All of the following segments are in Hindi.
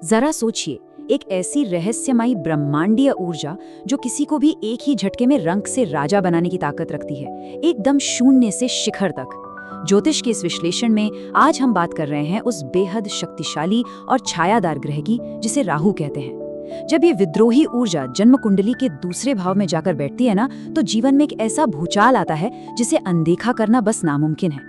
जरा सोचिए, एक ऐसी रहस्यमयी ब्रह्मांडीय ऊर्जा जो किसी को भी एक ही झटके में रंग से राजा बनाने की ताकत रखती है, एकदम शून्य से शिखर तक। ज्योतिष के इस विश्लेषण में आज हम बात कर रहे हैं उस बेहद शक्तिशाली और छायादार ग्रह की जिसे राहु कहते हैं। जब ये विद्रोही ऊर्जा जन्म कुंडली के दूसरे भाव में जाकर बैठती है ना, तो जीवन में एक ऐसा भूचाल आता है जिसे अनदेखा करना बस नामुमकिन है।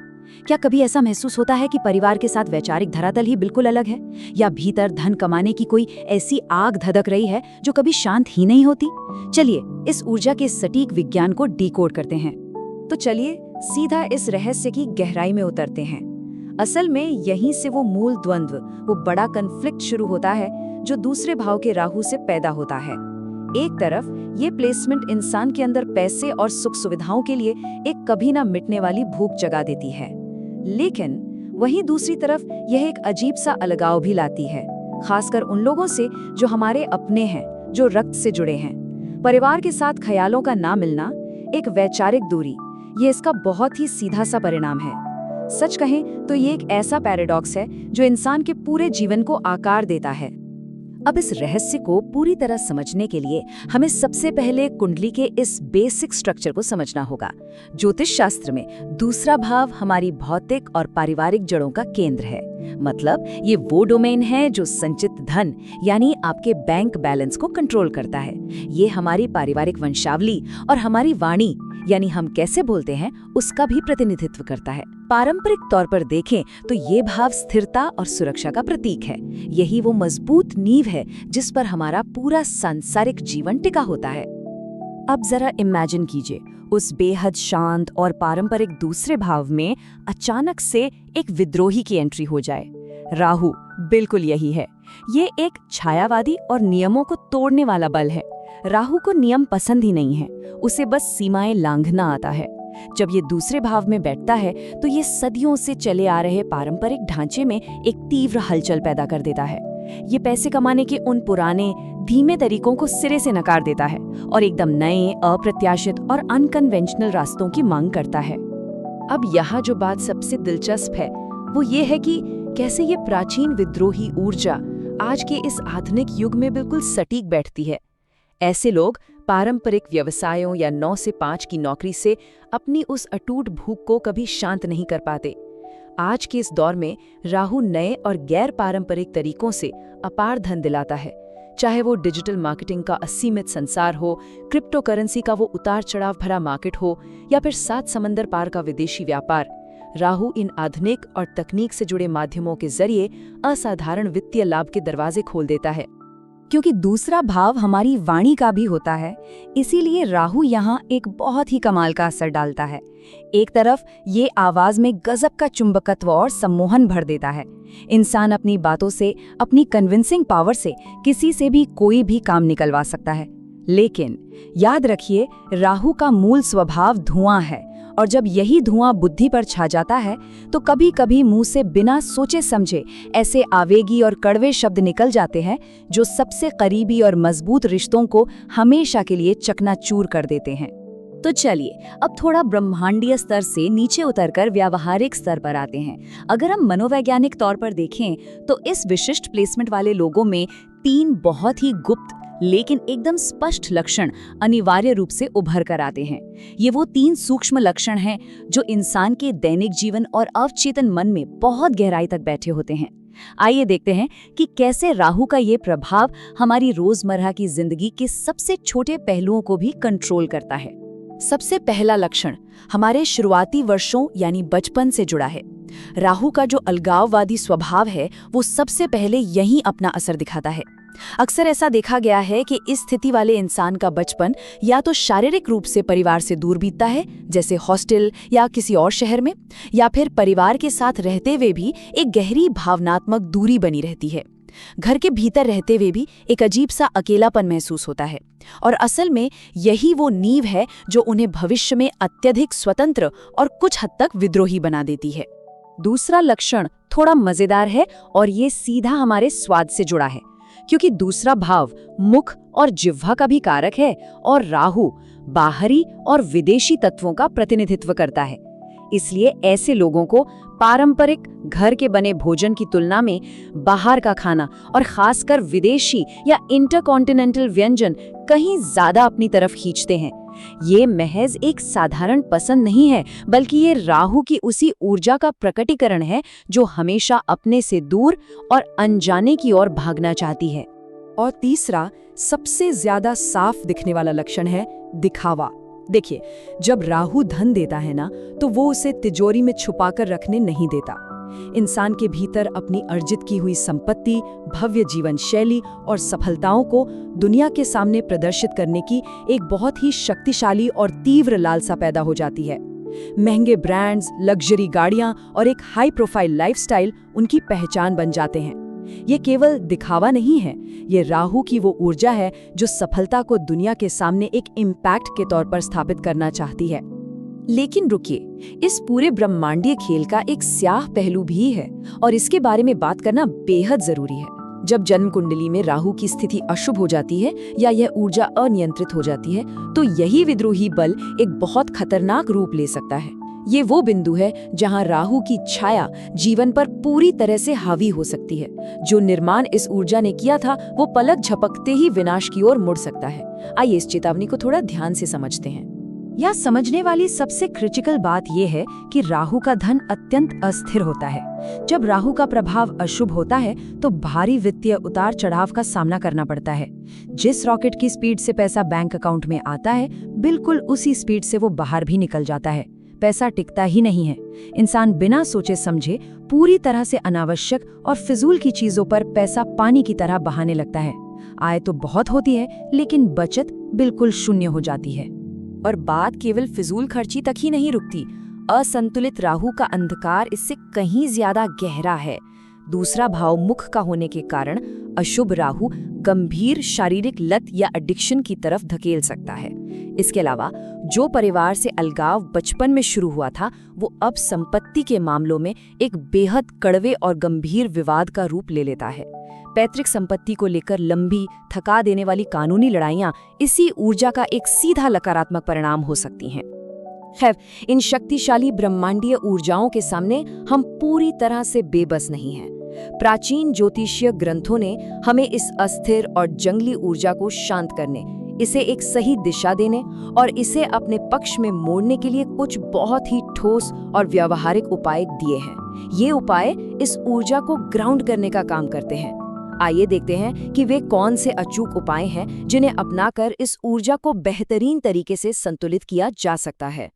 क्या कभी ऐसा महसूस होता है कि परिवार के साथ वैचारिक धरातल ही बिल्कुल अलग है, या भीतर धन कमाने की कोई ऐसी आग धधक रही है जो कभी शांत ही नहीं होती? चलिए इस ऊर्जा के सटीक विज्ञान को डिकोड करते हैं। तो चलिए सीधा इस रहस्य की गहराई में उतरते हैं। असल में यहीं से वो मूल द्वंद्व, वो बड़ा कन्फ्लिक्ट शुरू होता है जो दूसरे भाव के राहु से पैदा होता है। एक तरफ ये प्लेसमेंट इंसान के अंदर पैसे और सुख सुविधाओं के लिए एक कभी ना मिटने वाली भूख जगा देती है, लेकिन वहीं दूसरी तरफ यह एक अजीब सा अलगाव भी लाती है, खासकर उन लोगों से जो हमारे अपने हैं, जो रक्त से जुड़े हैं। परिवार के साथ ख्यालों का ना मिलना, एक वैचारिक दूरी, ये इसका बहुत ही सीधा सा परिणाम है। सच कहें तो ये एक ऐसा पैराडॉक्स है जो इंसान के पूरे जीवन को आकार देता है। अब इस रहस्य को पूरी तरह समझने के लिए हमें सबसे पहले कुंडली के इस बेसिक स्ट्रक्चर को समझना होगा। ज्योतिष शास्त्र में दूसरा भाव हमारी भौतिक और पारिवारिक जड़ों का केंद्र है। मतलब ये वो डोमेन है जो संचित धन यानी आपके बैंक बैलेंस को कंट्रोल करता है। ये हमारी पारिवारिक वंशावली और हमारी वाणी यानी हम कैसे बोलते हैं उसका भी प्रतिनिधित्व करता है। पारंपरिक तौर पर देखें तो ये भाव स्थिरता और सुरक्षा का प्रतीक है। यही वो मजबूत नींव है जिस पर हमारा पूरा सांसारिक जीवन टिका होता है। अब जरा इमेजिन कीजिए, उस बेहद शांत और पारंपरिक दूसरे भाव में अचानक से एक विद्रोही की एंट्री हो जाए। राहु बिल्कुल यही है। ये एक छायावादी और नियमों को तोड़ने वाला बल है। राहु को नियम पसंद ही नहीं है, उसे बस सीमाएं लांघना आता है। जब ये दूसरे भाव में बैठता है तो ये सदियों से चले आ रहे पारंपरिक ढांचे में एक तीव्र हलचल पैदा कर देता है। ये पैसे कमाने के उन पुराने धीमे तरीकों को सिरे से नकार देता है और एकदम नए, अप्रत्याशित और अनकन्वेंशनल रास्तों की मांग करता है। अब यहाँ जो बात सबसे दिलचस्प है वो ये है कि कैसे ये प्राचीन विद्रोही ऊर्जा आज के इस आधुनिक युग में बिल्कुल सटीक बैठती है। ऐसे लोग पारंपरिक व्यवसायों या 9 से 5 की नौकरी से अपनी उस अटूट भूख को कभी शांत नहीं कर पाते। आज के इस दौर में राहु नए और गैर पारंपरिक तरीकों से अपार धन दिलाता है, चाहे वो डिजिटल मार्केटिंग का असीमित संसार हो, क्रिप्टो करेंसी का वो उतार चढ़ाव भरा मार्केट हो, या फिर 7 समंदर पार का विदेशी व्यापार। राहु इन आधुनिक और तकनीक से जुड़े माध्यमों के जरिए असाधारण वित्तीय लाभ के दरवाजे खोल देता है। क्योंकि दूसरा भाव हमारी वाणी का भी होता है, इसीलिए राहु यहाँ एक बहुत ही कमाल का असर डालता है। एक तरफ ये आवाज में गजब का चुंबकत्व और सम्मोहन भर देता है। इंसान अपनी बातों से, अपनी कन्विंसिंग पावर से किसी से भी कोई भी काम निकलवा सकता है। लेकिन याद रखिए, राहु का मूल स्वभाव धुआं है, और जब यही धुआं बुद्धि पर छा जाता है तो कभी कभी मुंह से बिना सोचे समझे ऐसे आवेगी और कड़वे शब्द निकल जाते हैं जो सबसे करीबी और मजबूत रिश्तों को हमेशा के लिए चकनाचूर कर देते हैं। तो चलिए अब थोड़ा ब्रह्मांडीय स्तर से नीचे उतरकर व्यावहारिक स्तर पर आते हैं। अगर हम मनोवैज्ञानिक तौर पर देखें तो इस विशिष्ट प्लेसमेंट वाले लोगों में 3 बहुत ही गुप्त लेकिन एकदम स्पष्ट लक्षण अनिवार्य रूप से उभर कर आते हैं। ये वो 3 सूक्ष्म लक्षण हैं जो इंसान के दैनिक जीवन और अवचेतन मन में बहुत गहराई तक बैठे होते हैं। आइए देखते हैं कि कैसे राहु का ये प्रभाव हमारी रोजमर्रा की जिंदगी के सबसे छोटे पहलुओं को भी कंट्रोल करता है। सबसे पहला लक्षण हमारे शुरुआती वर्षों यानी बचपन से जुड़ा है। राहु का जो अलगाववादी स्वभाव है वो सबसे पहले यहीं अपना असर दिखाता है। अक्सर ऐसा देखा गया है कि इस स्थिति वाले इंसान का बचपन या तो शारीरिक रूप से परिवार से दूर बीतता है, जैसे हॉस्टल या किसी और शहर में, या फिर परिवार के साथ रहते हुए भी एक गहरी भावनात्मक दूरी बनी रहती है। घर के भीतर रहते हुए भी एक अजीब सा अकेलापन महसूस होता है, और असल में यही वो नींव है जो उन्हें भविष्य में अत्यधिक स्वतंत्र और कुछ हद तक विद्रोही बना देती है। दूसरा लक्षण थोड़ा मजेदार है और ये सीधा हमारे स्वाद से जुड़ा है, क्योंकि दूसरा भाव मुख और जिह्वा का भी कारक है और राहु बाहरी और विदेशी तत्वों का प्रतिनिधित्व करता है। इसलिए ऐसे लोगों को पारंपरिक घर के बने भोजन की तुलना में बाहर का खाना और खासकर विदेशी या इंटरकॉन्टिनेंटल व्यंजन कहीं ज्यादा अपनी तरफ खींचते हैं। ये महज एक साधारण पसंद नहीं है, बल्कि ये राहु की उसी ऊर्जा का प्रकटीकरण है जो हमेशा अपने से दूर और अनजाने की ओर भागना चाहती है। और तीसरा, सबसे ज्यादा साफ दिखने वाला लक्षण है दिखावा। देखिए, जब राहु धन देता है ना, तो वो उसे तिजोरी में छुपाकर रखने नहीं देता। इंसान के भीतर अपनी अर्जित की हुई संपत्ति, भव्य जीवन शैली और सफलताओं को दुनिया के सामने प्रदर्शित करने की एक बहुत ही शक्तिशाली और तीव्र लालसा पैदा हो जाती है। महंगे ब्रांड्स, लग्जरी गाड़ियां और एक हाई प्रोफाइल लाइफस्टाइल उनकी पहचान बन जाते हैं। ये केवल दिखावा नहीं है, ये राहु की वो ऊर्जा है जो सफलता को दुनिया के सामने एक इम्पैक्ट के तौर पर स्थापित करना चाहती है। लेकिन रुकिए, इस पूरे ब्रह्मांडीय खेल का एक स्याह पहलू भी है और इसके बारे में बात करना बेहद जरूरी है। जब जन्म कुंडली में राहु की स्थिति अशुभ हो जाती है या यह ऊर्जा अनियंत्रित हो जाती है, तो यही विद्रोही बल एक बहुत खतरनाक रूप ले सकता है। ये वो बिंदु है जहां राहु की छाया जीवन पर पूरी तरह से हावी हो सकती है। जो निर्माण इस ऊर्जा ने किया था, वो पलक झपकते ही विनाश की ओर मुड़ सकता है। आइए इस चेतावनी को थोड़ा ध्यान से समझते हैं। यह समझने वाली सबसे क्रिटिकल बात यह है कि राहु का धन अत्यंत अस्थिर होता है। जब राहु का प्रभाव अशुभ होता है तो भारी वित्तीय उतार चढ़ाव का सामना करना पड़ता है। जिस रॉकेट की स्पीड से पैसा बैंक अकाउंट में आता है, बिल्कुल उसी स्पीड से वो बाहर भी निकल जाता है। पैसा टिकता ही नहीं है। इंसान बिना सोचे समझे पूरी तरह से अनावश्यक और फिजूल की चीजों पर पैसा पानी की तरह बहाने लगता है। आय तो बहुत होती है, लेकिन बचत बिल्कुल शून्य हो जाती है। और बात केवल फिजूल खर्ची तक ही नहीं रुकती। असंतुलित राहु का अंधकार इससे कहीं ज्यादा गहरा है। दूसरा भाव मुख का होने के कारण अशुभ राहु गंभीर शारीरिक लत या एडिक्शन की तरफ धकेल सकता है। इसके अलावा जो परिवार से अलगाव बचपन में शुरू हुआ था, वो अब संपत्ति के मामलों में एक बेहद कड़वे और गंभीर विवाद का रूप ले लेता है। पैतृक संपत्ति को लेकर लंबी, थका देने वाली कानूनी लड़ाइयां इसी ऊर्जा का एक सीधा नकारात्मक परिणाम हो सकती हैं। खैर, इन शक्तिशाली ब्रह्मांडीय ऊर्जाओं के सामने हम पूरी तरह से बेबस नहीं हैं। प्राचीन ज्योतिषीय ग्रंथों ने हमें इस अस्थिर और जंगली ऊर्जा को शांत करने, इसे एक सही दिशा देने और इसे अपने पक्ष में मोड़ने के लिए कुछ बहुत ही ठोस और व्यावहारिक उपाय दिए हैं। ये उपाय इस ऊर्जा को ग्राउंड करने का काम करते हैं। आइए देखते हैं कि वे कौन से अचूक उपाय हैं जिन्हें अपनाकर इस ऊर्जा को बेहतरीन तरीके से संतुलित किया जा सकता है।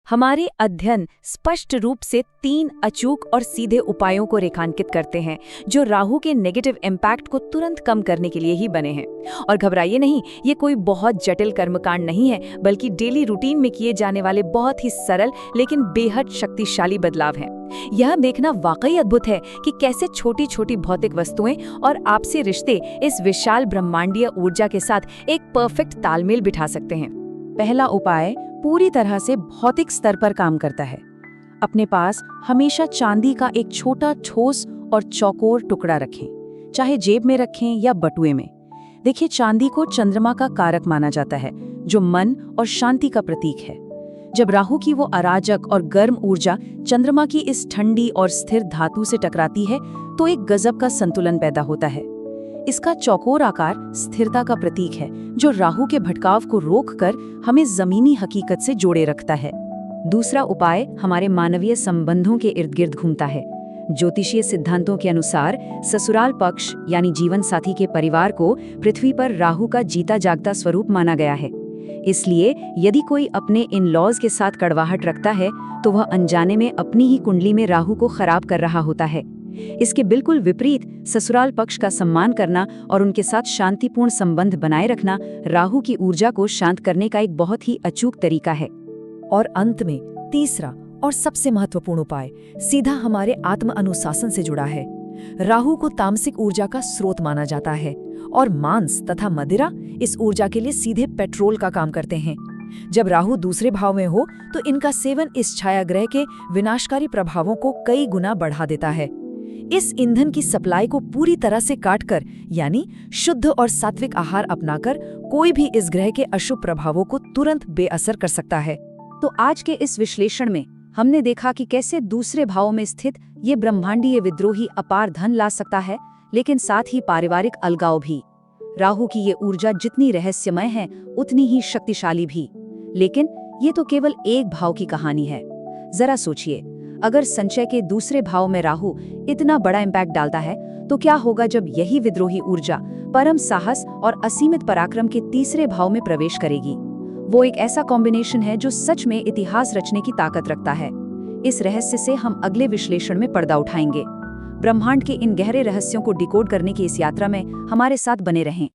हमारे अध्ययन स्पष्ट रूप से 3 अचूक और सीधे उपायों को रेखांकित करते हैं जो राहु के नेगेटिव इम्पैक्ट को तुरंत कम करने के लिए ही बने हैं। और घबराइए नहीं, ये कोई बहुत जटिल कर्मकांड नहीं है, बल्कि डेली रूटीन में किए जाने वाले बहुत ही सरल लेकिन बेहद शक्तिशाली बदलाव हैं। यह देखना वाकई अद्भुत है कि कैसे छोटी छोटी भौतिक वस्तुएं और आपसी रिश्ते इस विशाल ब्रह्मांडीय ऊर्जा के साथ एक परफेक्ट तालमेल बिठा सकते हैं। पहला उपाय पूरी तरह से भौतिक स्तर पर काम करता है। अपने पास हमेशा चांदी का एक छोटा ठोस और चौकोर टुकड़ा रखें, चाहे जेब में रखें या बटुए में। देखिए, चांदी को चंद्रमा का कारक माना जाता है, जो मन और शांति का प्रतीक है। जब राहु की वो अराजक और गर्म ऊर्जा चंद्रमा की इस ठंडी और स्थिर धातु से टकराती है, तो एक गजब का संतुलन पैदा होता है। इसका चौकोर आकार स्थिरता का प्रतीक है, जो राहु के भटकाव को रोककर हमें जमीनी हकीकत से जोड़े रखता है। दूसरा उपाय हमारे मानवीय संबंधों के इर्द गिर्द घूमता है। ज्योतिषीय सिद्धांतों के अनुसार ससुराल पक्ष यानी जीवन साथी के परिवार को पृथ्वी पर राहु का जीता जागता स्वरूप माना गया है। इसलिए यदि कोई अपने इन लॉज के साथ कड़वाहट रखता है, तो वह अनजाने में अपनी ही कुंडली में राहु को खराब कर रहा होता है। इसके बिल्कुल विपरीत ससुराल पक्ष का सम्मान करना और उनके साथ शांतिपूर्ण संबंध बनाए रखना राहु की ऊर्जा को शांत करने का एक बहुत ही अचूक तरीका है। और अंत में तीसरा और सबसे महत्वपूर्ण उपाय सीधा हमारे आत्म अनुशासन से जुड़ा है। राहु को तामसिक ऊर्जा का स्रोत माना जाता है और मांस तथा मदिरा इस ऊर्जा के लिए सीधे पेट्रोल का काम करते हैं। जब राहु दूसरे भाव में हो तो इनका सेवन इस छायाग्रह के विनाशकारी प्रभावों को कई गुना बढ़ा देता है। इस ईंधन की सप्लाई को पूरी तरह से काटकर, यानी शुद्ध और सात्विक आहार अपनाकर, कोई भी इस ग्रह के अशुभ प्रभावों को तुरंत बेअसर कर सकता है। तो आज के इस विश्लेषण में हमने देखा कि कैसे दूसरे भावों में स्थित ये ब्रह्मांडीय विद्रोही अपार धन ला सकता है, लेकिन साथ ही पारिवारिक अलगाव भी। राहु की ये ऊर्जा जितनी रहस्यमय है उतनी ही शक्तिशाली भी। लेकिन ये तो केवल एक भाव की कहानी है। जरा सोचिए, अगर संचय के दूसरे भाव में राहु इतना बड़ा इम्पैक्ट डालता है तो क्या होगा जब यही विद्रोही ऊर्जा परम साहस और असीमित पराक्रम के तीसरे भाव में प्रवेश करेगी। वो एक ऐसा कॉम्बिनेशन है जो सच में इतिहास रचने की ताकत रखता है। इस रहस्य से हम अगले विश्लेषण में पर्दा उठाएंगे। ब्रह्मांड के इन गहरे रहस्यों को डिकोड करने की इस यात्रा में हमारे साथ बने रहें।